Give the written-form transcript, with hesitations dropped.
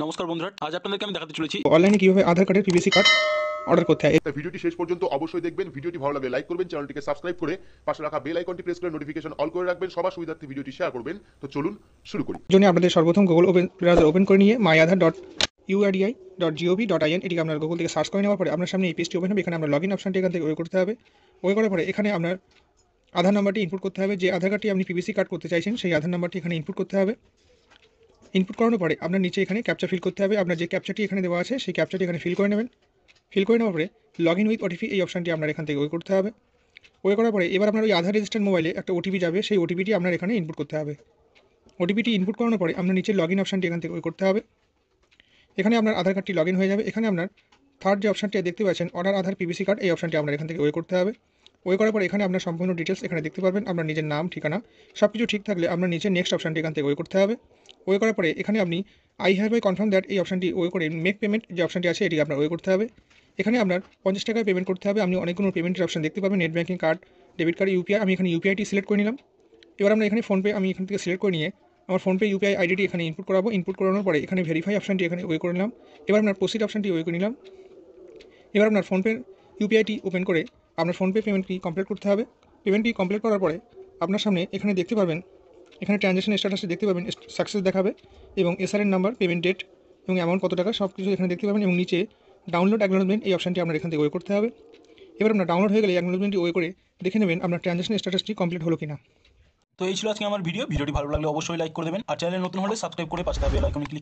নমস্কার বন্ধুরা, আজ আপনাদেরকে আমি দেখাতে চলেছি অনলাইনে কিভাবে আধার কার্ডের পিভিসি কার্ড অর্ডার করতে হয়। তাই ভিডিওটি শেষ পর্যন্ত অবশ্যই দেখবেন। ভিডিওটি ভালো লাগলে লাইক করবেন, চ্যানেলটিকে সাবস্ক্রাইব করে পাশে রাখা বেল আইকনটি প্রেস করে নোটিফিকেশন অল করে রাখবেন। সবার সুবিধার্থে ভিডিওটি শেয়ার করবেন। তো চলুন শুরু করি। জন্য আপনাদের সর্বপ্রথম গুগল ব্রাউজার ওপেন করে নিয়ে myAadhar.uri.gov.in এটিকে আপনার গুগল থেকে সার্চ করে নেওয়ার পরে আপনার সামনে এই পেজটি ওপেন হবে। এখানে আপনার লগইন অপশনটি এখান থেকে ওয়ে করতে হবে। ওয়ে করার পরে এখানে আপনার আধার নাম্বারটি ইনপুট করতে হবে। যে আধার কার্ডটি আপনি পিভিসি কার্ড করতে চাইছেন সেই আধার নাম্বারটি এখানে ইনপুট করতে হবে। ইনপুট করানোর পরে আপনার নিচে এখানে ক্যাপচা ফিল করতে হবে। আপনার যে ক্যাপচাটি এখানে দেওয়া আছে সেই ক্যাপচাটি এখানে ফিল করে নেবেন। ফিল করে নেওয়ার পরে লগ ইন উইথ ওটিপি এই অপশনটি আপনার এখান থেকে ওয়ে করতে হবে। ওয়ে করার পরে এবার আপনার ওই আধার রেজিস্টার্ড মোবাইলে একটা ওটিপি যাবে, সেই ওটিপিটি আপনার এখানে ইনপুট করতে হবে। ওটিপিটি ইনপুট করানোর পরে আপনার নিচে লগ ইন অপশানটি এখান থেকে ওয়ে করতে হবে। এখানে আপনার আধার কার্ডটি লগ ইন হয়ে যাবে। এখানে আপনার থার্ড যে অপশানটি দেখতে পাচ্ছেন অর্ডার আধার পিভিসি কার্ড, এই অপশানটি আপনার এখান থেকে ওয়ে করতে হবে। ওয়ে করার পরে এখানে আপনার সম্পূর্ণ ডিটেলস এখানে দেখতে পারবেন। আপনার নিজের নাম, ঠিকানা সব কিছু ঠিক থাকলে আপনার নিচে নেক্সট অপশানটি এখান থেকে ওয়ে করতে হবে। ওয়ে করার পরে এখানে আপনি I have I confirm that এই অপশানটি ওয়ে করে মেক পেমেন্ট যে অপশানটি আছে এটি আপনার ওয়ে করতে হবে। এখানে আপনার 50 টাকায় পেমেন্ট করতে হবে। আপনি অনেকগুলো পেমেন্টের অপশান দেখতে পাবেন, net banking, card, debit card, UPI. আমি এখানে ইউপিআইটি সিলেক্ট করে নিলাম। এবার আমরা এখানে ফোনপে আমি এখান থেকে সিলেক্ট করে নিয়ে আমার ফোনপে ইউপিআই আইডিটি এখানে ইনপুট করাবো। ইনপুট করানোর পরে এখানে ভেরিফাই অপশানটি এখানে ওয়ে করে নিলাম। এবার আপনার প্রসিড অপশানটি ওয়ে করে নিলাম। এবার আপনার ফোনপে ইউপিআইটি ওপেন করে আপনার ফোনপে পেমেন্টটি কমপ্লিট করতে হবে। পেমেন্টটি কমপ্লিট করার পরে আপনার সামনে এখানে দেখতে পাবেন, এখানে ট্রানজ্যাকশন স্ট্যাটাসটি দেখতে পাবেন, সাকসেস দেখাবে এবং এসআরএন নাম্বার, পেমেন্ট ডেট এবং অ্যামাউন্ট কত টাকা সব কিছু এখানে দেখতে পাবেন। এবং নিচে ডাউনলোড অ্যাকনোলেজমেন্ট এই অপশানটি আপনার এখান থেকে ওয়ে করতে হবে। এবার আপনার ডাউনলোড হয়ে গেলে অ্যাকনোলেজমেন্টটি ওয়ে করে দেখে নেবেন আপনার ট্রানজ্যাকশন স্ট্যাটাসটি কমপ্লিট হলো কিনা। তো এই ছিল আজকে আমার ভিডিওটি ভালো লাগলে অবশ্যই লাইক করে দেবেন, আর চ্যানেলে নতুন হলে সাবস্ক্রাইব করে পাশে থাকা বেল আইকনে ক্লিক